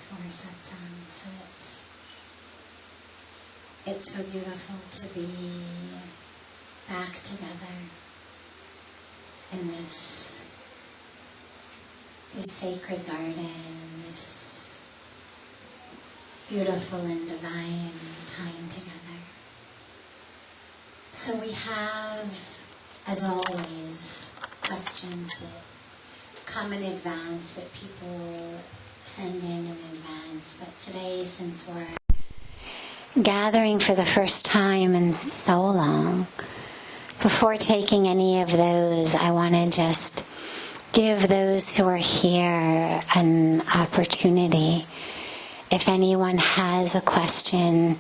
for satsang. So it's so beautiful to be back together in this sacred garden, this beautiful and divine time together. So we have, as always, questions that come in advance, that people send in advance. But today, since we're gathering for the first time in so long, before taking any of those, I want to just give those who are here an opportunity. If anyone has a question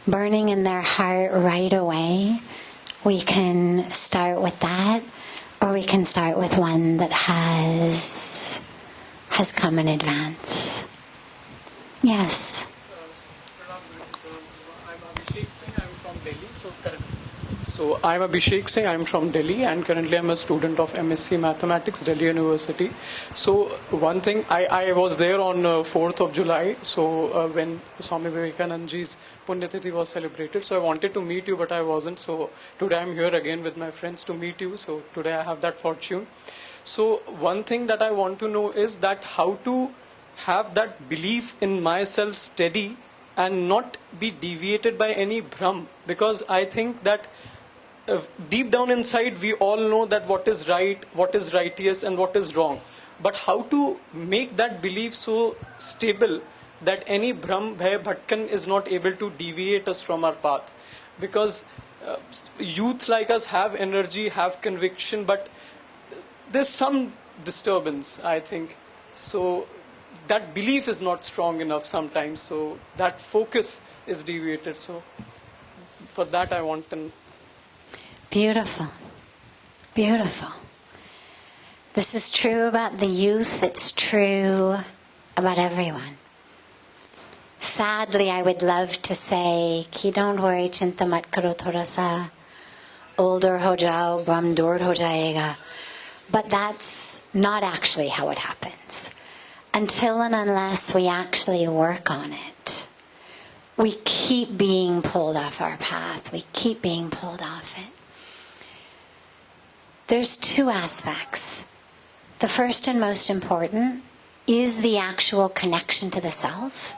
burning in their heart right away, we can start with that, or we can start with one that has come in advance. Yes. So I'm Abhishek Singh, I'm from Delhi, and currently I'm a student of MSc Mathematics, Delhi University. So one thing, I was there on 4th of July, so when Swami Vivekanandaji's Punyatithi was celebrated, so I wanted to meet you, but I wasn't. So today I'm here again with my friends to meet you, so today I have that fortune. So one thing that I want to know is that how to have that belief in myself steady and not be deviated by any Brahm, because I think that deep down inside we all know that what is right, what is righteous and what is wrong. But how to make that belief so stable that any Brahm, Bhay, Bhatkan is not able to deviate us from our path? Because youth like us have energy, have conviction, but there's some disturbance, I think. So that belief is not strong enough sometimes. So that focus is deviated. So for that I want to... Beautiful. Beautiful. This is true about the youth. It's true about everyone. Sadly, I would love to say, ki don't worry, chinta mat karo thoda sa, older ho jao, brahm dur ho jayega. But that's not actually how it happens. Until and unless we actually work on it, we keep being pulled off our path. We keep being pulled off it. There's two aspects. The first and most important is the actual connection to the self.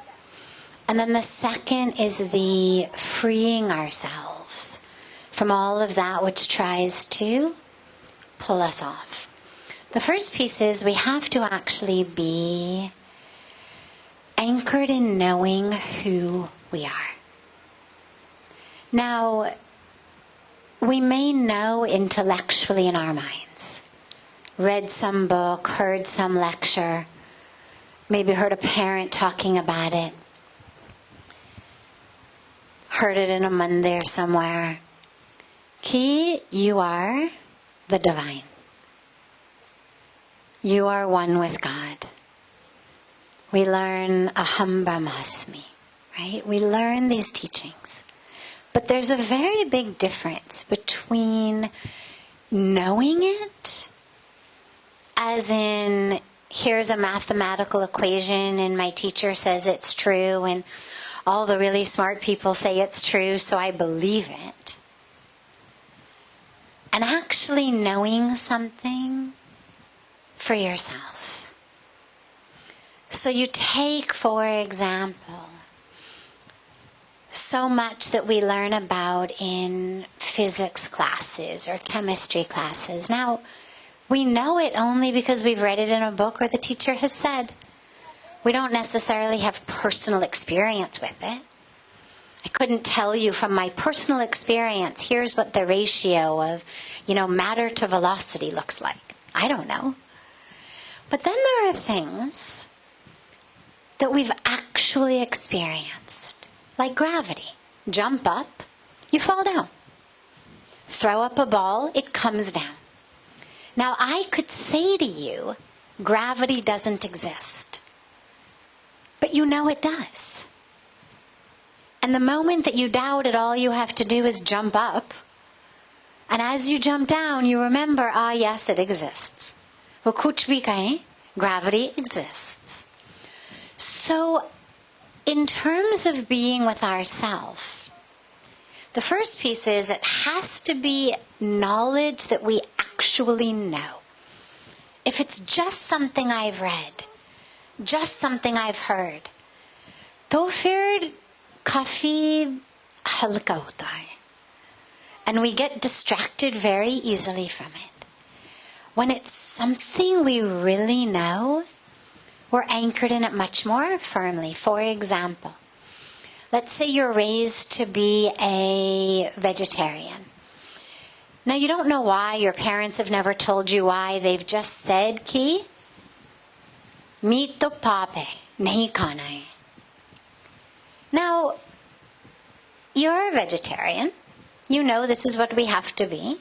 And then the second is the freeing ourselves from all of that which tries to pull us off. The first piece is we have to actually be anchored in knowing who we are. Now, we may know intellectually in our minds, read some book, heard some lecture, maybe heard a parent talking about it, heard it in a mandir somewhere. Ki, you are the divine. You are one with God. We learn Aham Brahmasmi, right? We learn these teachings. But there's a very big difference between knowing it, as in, here's a mathematical equation and my teacher says it's true and all the really smart people say it's true, so I believe it. And actually knowing something for yourself. So you take, for example, so much that we learn about in physics classes or chemistry classes. Now, we know it only because we've read it in a book or the teacher has said. We don't necessarily have personal experience with it. I couldn't tell you from my personal experience, here's what the ratio of, matter to velocity looks like. I don't know. But then there are things that we've actually experienced, like gravity. Jump up, you fall down. Throw up a ball, it comes down. Now, I could say to you, gravity doesn't exist. But you know it does. And the moment that you doubt it, all you have to do is jump up. And as you jump down, you remember, yes, it exists. Wo kuch bhi kahe, gravity exists. So, in terms of being with ourself, the first piece is it has to be knowledge that we actually know. If it's just something I've read, just something I've heard, तो फिर काफी हल्का होता है. And we get distracted very easily from it. When it's something we really know, we're anchored in it much more firmly. For example, let's say you're raised to be a vegetarian. Now, you don't know why. Your parents have never told you why. They've just said कि meat तो पाप है, नहीं खाना है. Now, you're a vegetarian. You know this is what we have to be.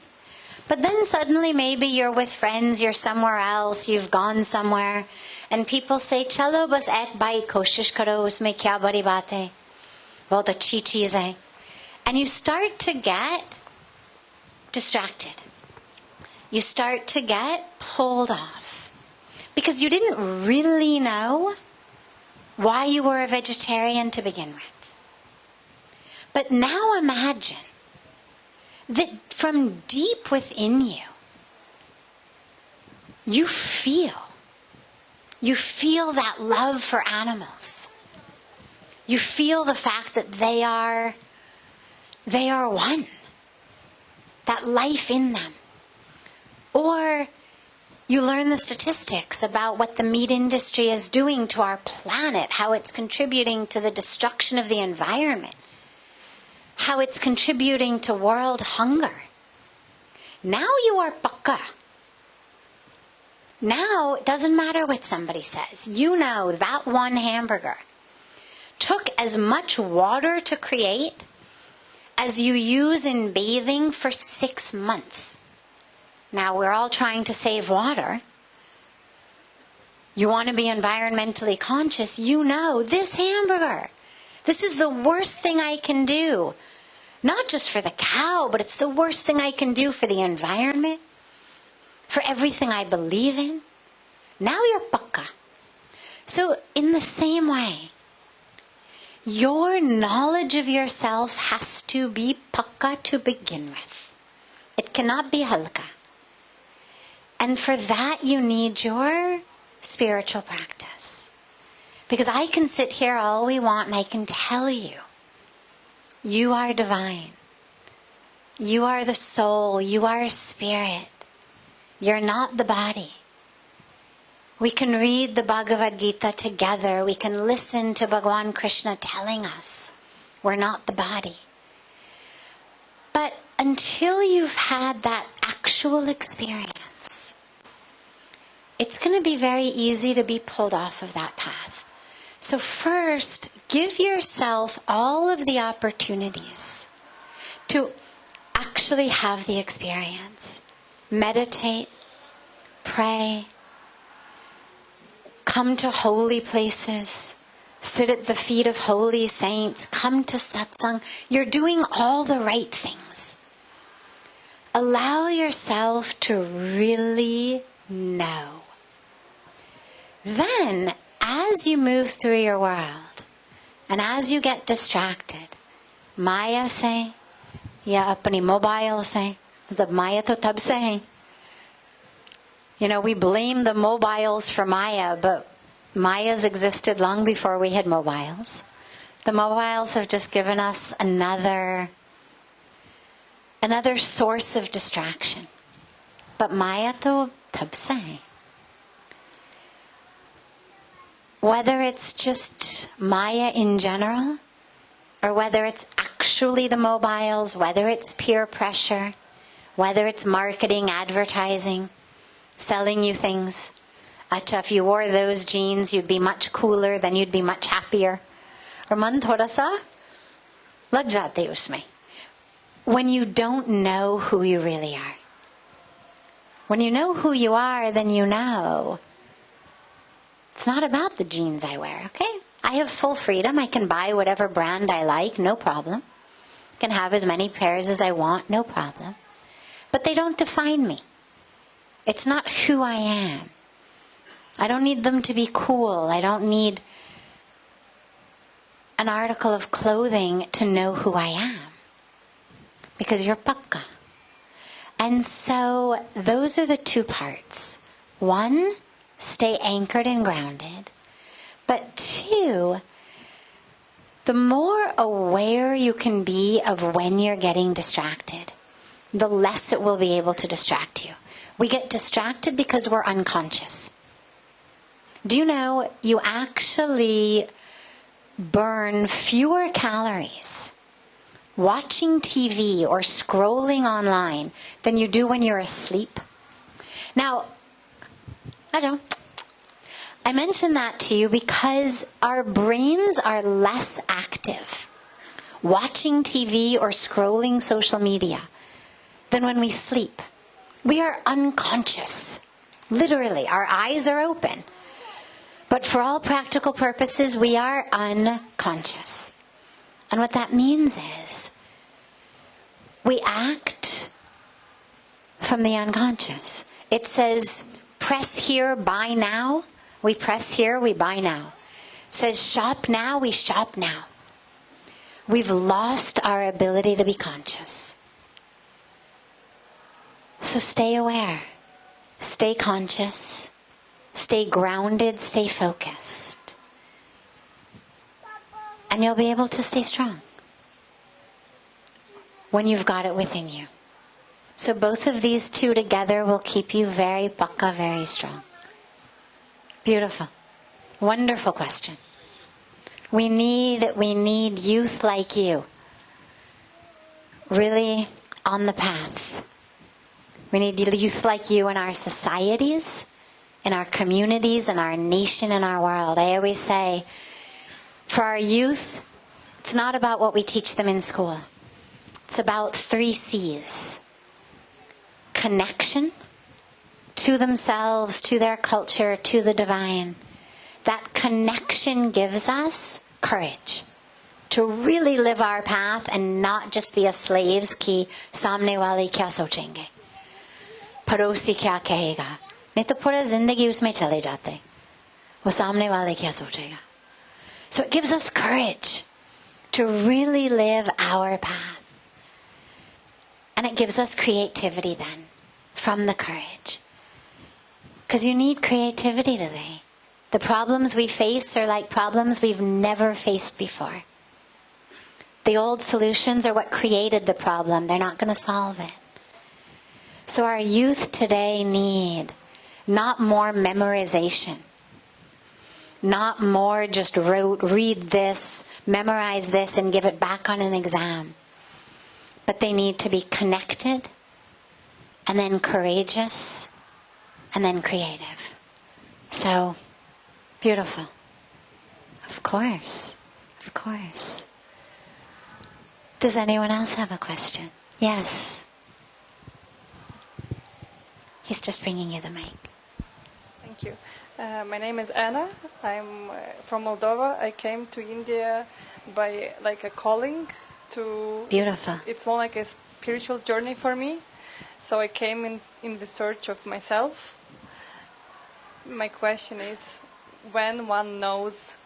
But then suddenly maybe you're with friends, you're somewhere else, you've gone somewhere, and people say, चलो बस एक बाइट कोशिश करो, उसमें क्या बड़ी बात है, बहुत अच्छी चीज़ है. And you start to get distracted. You start to get pulled off. Because you didn't really know why you were a vegetarian to begin with. But now imagine that from deep within you, you feel that love for animals. You feel the fact that they are one. That life in them. Or you learn the statistics about what the meat industry is doing to our planet, how it's contributing to the destruction of the environment, how it's contributing to world hunger. Now you are pakka. Now it doesn't matter what somebody says. You know that one hamburger took as much water to create as you use in bathing for 6 months. Now we're all trying to save water. You want to be environmentally conscious. You know this hamburger. This is the worst thing I can do. Not just for the cow, but it's the worst thing I can do for the environment, for everything I believe in. Now you're pakka. So in the same way, your knowledge of yourself has to be pakka to begin with. It cannot be halka. And for that you need your spiritual practice. Because I can sit here all we want and I can tell you, you are divine. You are the soul. You are spirit. You're not the body. We can read the Bhagavad Gita together. We can listen to Bhagavan Krishna telling us we're not the body. But until you've had that actual experience, it's going to be very easy to be pulled off of that path. So first, give yourself all of the opportunities to actually have the experience. Meditate, pray, come to holy places, sit at the feet of holy saints, come to satsang. You're doing all the right things. Allow yourself to really know. Then, as you move through your world, and as you get distracted, Maya se, ya apni mobile se, the Maya to tab se hai. You know, we blame the mobiles for Maya, but Maya's existed long before we had mobiles. The mobiles have just given us another source of distraction. But Maya to tab se hai. Whether it's just Maya in general, or whether it's actually the mobiles, whether it's peer pressure, whether it's marketing, advertising, selling you things. Acha, if you wore those jeans, you'd be much cooler, then you'd be much happier. Or man thoda sa lag jate usme. When you don't know who you really are. When you know who you are, then you know. It's not about the jeans I wear, okay? I have full freedom. I can buy whatever brand I like, no problem. I can have as many pairs as I want, no problem. But they don't define me. It's not who I am. I don't need them to be cool. I don't need an article of clothing to know who I am. Because you're pakka. And so those are the two parts. One, stay anchored and grounded. But two, the more aware you can be of when you're getting distracted, the less it will be able to distract you. We get distracted because we're unconscious. Do you know you actually burn fewer calories watching TV or scrolling online than you do when you're asleep? Now, I mention that to you because our brains are less active watching TV or scrolling social media than when we sleep. We are unconscious. Literally, our eyes are open. But for all practical purposes, we are unconscious. And what that means is we act from the unconscious. It says, press here, buy now. We press here, we buy now. It says, shop now, we shop now. We've lost our ability to be conscious. So stay aware, stay conscious, stay grounded, stay focused. And you'll be able to stay strong when you've got it within you. So both of these two together will keep you very pakka, very strong. Beautiful. Wonderful question. We need youth like you, really on the path. We need youth like you in our societies, in our communities, in our nation, in our world. I always say, for our youth, it's not about what we teach them in school. It's about 3 C's. Connection to themselves, to their culture, to the divine. That connection gives us courage to really live our path and not just be a slaves ki samne wale kya sochenge, padosi kya kahega. नहीं तो पूरा जिंदगी उसमें चले जाते, वो सामने वाले क्या सोचेगा. So it gives us courage to really live our path. And it gives us creativity then, from the courage. Because you need creativity today. The problems we face are like problems we've never faced before. The old solutions are what created the problem. They're not going to solve it. So our youth today need not more memorization, not more just read this, memorize this, and give it back on an exam. But they need to be connected, and then courageous, and then creative. So, beautiful. Of course. Of course. Does anyone else have a question? Yes. He's just bringing you the mic. Thank you. My name is Anna. I'm from Moldova. I came to India by like a calling to... Beautiful. It's more like a spiritual journey for me. So I came in the search of myself. My question is, when one knows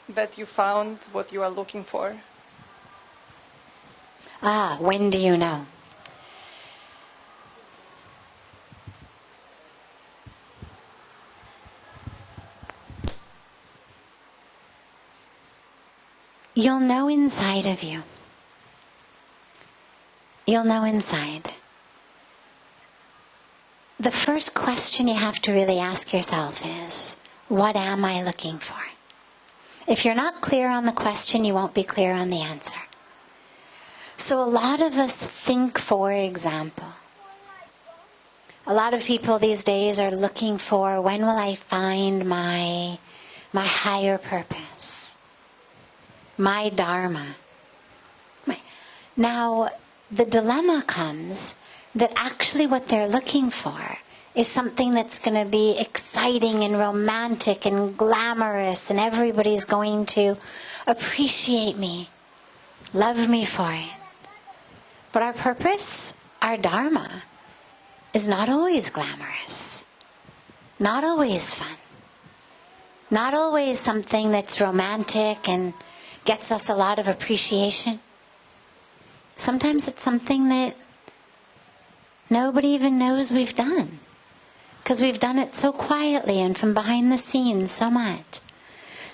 that you found what you are looking for? When do you know? You'll know inside of you. You'll know inside. The first question you have to really ask yourself is, what am I looking for? If you're not clear on the question, you won't be clear on the answer. So a lot of us think, for example, a lot of people these days are looking for, when will I find my higher purpose? My dharma. Now, the dilemma comes that actually what they're looking for is something that's going to be exciting and romantic and glamorous, and everybody's going to appreciate me, love me for it. But our purpose, our dharma, is not always glamorous, not always fun, not always something that's romantic and gets us a lot of appreciation. Sometimes it's something that nobody even knows we've done, because we've done it so quietly and from behind the scenes so much.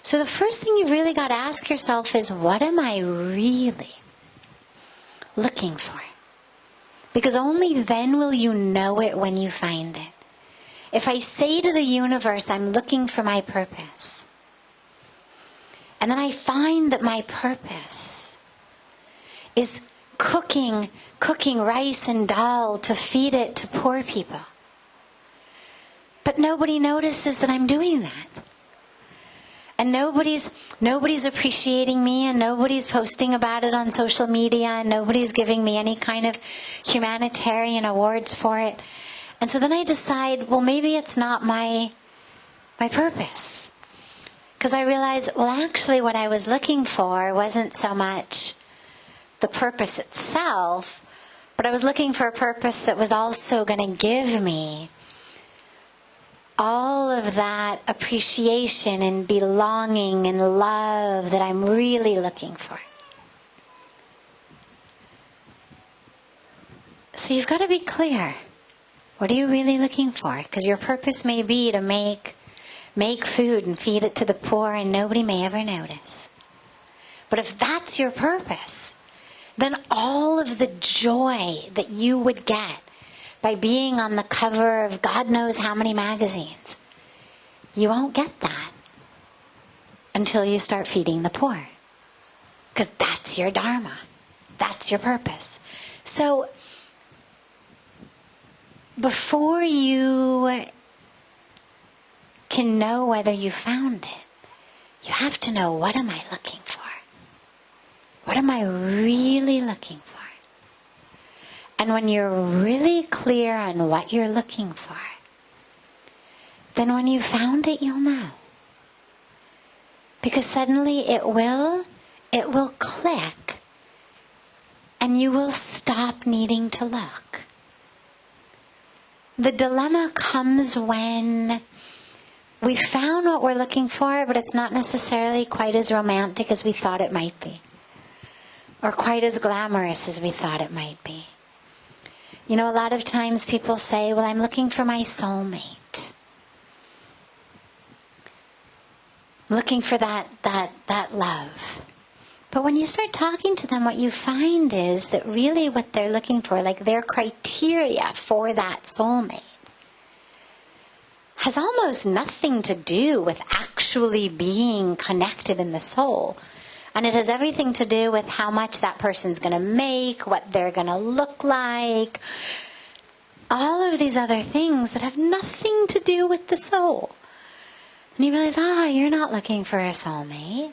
So the first thing you've really got to ask yourself is, what am I really looking for? Because only then will you know it when you find it. If I say to the universe, I'm looking for my purpose, and then I find that my purpose is cooking rice and dal to feed it to poor people, but nobody notices that I'm doing that. And nobody's appreciating me, and nobody's posting about it on social media, and nobody's giving me any kind of humanitarian awards for it. And so then I decide, well, maybe it's not my purpose. Because I realize, well, actually what I was looking for wasn't so much the purpose itself, but I was looking for a purpose that was also going to give me all of that appreciation and belonging and love that I'm really looking for. So you've got to be clear. What are you really looking for? Because your purpose may be to make food and feed it to the poor, and nobody may ever notice. But if that's your purpose, then all of the joy that you would get by being on the cover of God knows how many magazines, you won't get that until you start feeding the poor. Because that's your dharma. That's your purpose. So before you can know whether you found it, you have to know, what am I looking for? What am I really looking for? And when you're really clear on what you're looking for, then when you found it, you'll know. Because suddenly it will click, and you will stop needing to look. The dilemma comes when we found what we're looking for, but it's not necessarily quite as romantic as we thought it might be, or quite as glamorous as we thought it might be. You know, a lot of times people say, well, I'm looking for my soulmate. I'm looking for that love. But when you start talking to them, what you find is that really what they're looking for, like their criteria for that soulmate, has almost nothing to do with actually being connected in the soul. And it has everything to do with how much that person's going to make, what they're going to look like, all of these other things that have nothing to do with the soul. And you realize, you're not looking for a soulmate.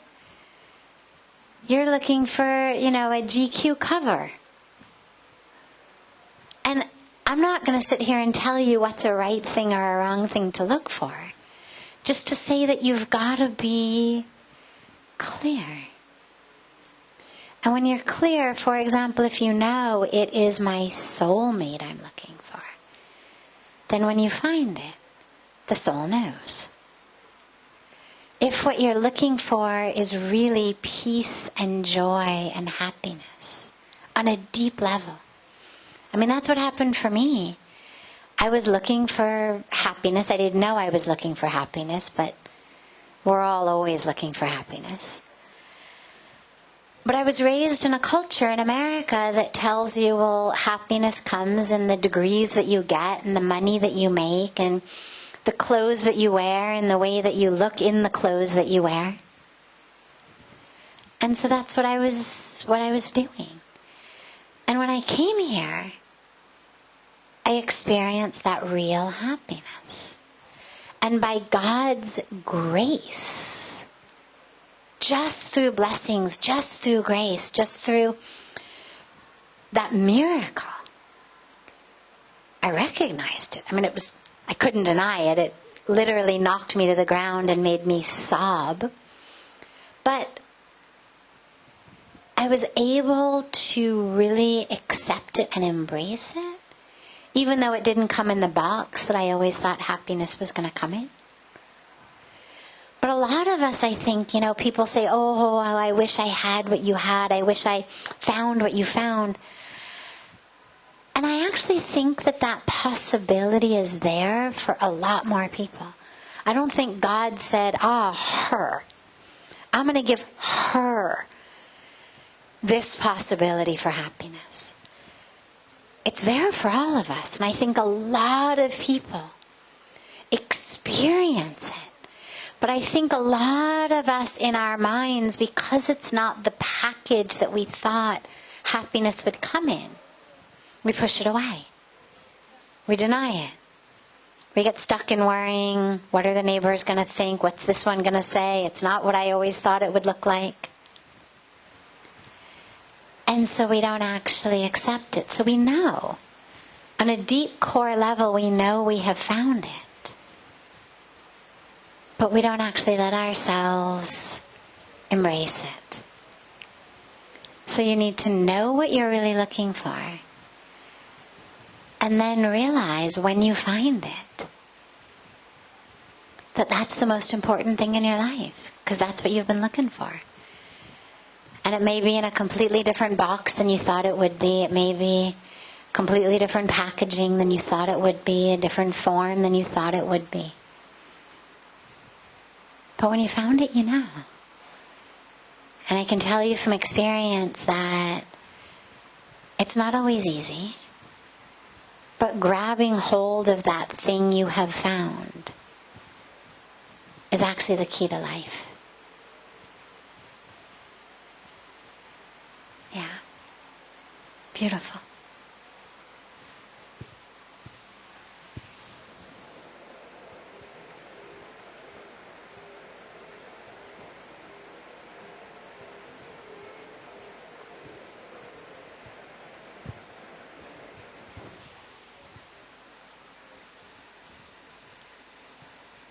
You're looking for, a GQ cover. And I'm not going to sit here and tell you what's a right thing or a wrong thing to look for. Just to say that you've got to be clear. And when you're clear, for example, if you know it is my soulmate I'm looking for, then when you find it, the soul knows. If what you're looking for is really peace and joy and happiness on a deep level. I mean, that's what happened for me. I was looking for happiness. I didn't know I was looking for happiness, but we're all always looking for happiness. But I was raised in a culture in America that tells you, well, happiness comes in the degrees that you get and the money that you make and the clothes that you wear and the way that you look in the clothes that you wear. And so that's what I was doing. And when I came here, I experienced that real happiness. And by God's grace, just through blessings, just through grace, just through that miracle, I recognized it. I mean, I couldn't deny it. It literally knocked me to the ground and made me sob. But I was able to really accept it and embrace it, even though it didn't come in the box that I always thought happiness was going to come in. But a a lot of us, I think, people say, oh, I wish I had what you had. I wish I found what you found. And I actually think that possibility is there for a lot more people. I don't think God said, her. I'm going to give her this possibility for happiness. It's there for all of us. And I think a lot of people experience it. But I think a lot of us in our minds, because it's not the package that we thought happiness would come in, we push it away. We deny it. We get stuck in worrying, what are the neighbors going to think? What's this one going to say? It's not what I always thought it would look like. And so we don't actually accept it. So we know, on a deep core level, we know we have found it. But we don't actually let ourselves embrace it. So you need to know what you're really looking for. And then realize when you find it, that's the most important thing in your life. Because that's what you've been looking for. And it may be in a completely different box than you thought it would be. It may be completely different packaging than you thought it would be. A different form than you thought it would be. But when you found it, you know. And I can tell you from experience that it's not always easy. But grabbing hold of that thing you have found is actually the key to life. Yeah. Beautiful.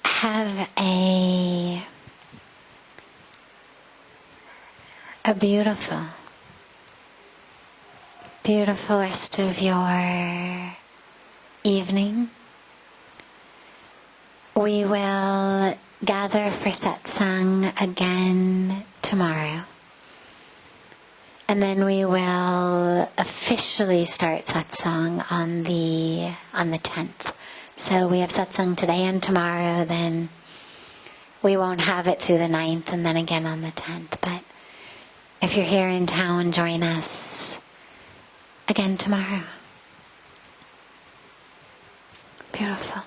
Have a beautiful, beautiful rest of your evening. We will gather for satsang again tomorrow. And then we will officially start satsang on the 10th. So we have satsang today and tomorrow, then we won't have it through the 9th and then again on the 10th. But if you're here in town, join us again tomorrow. Beautiful.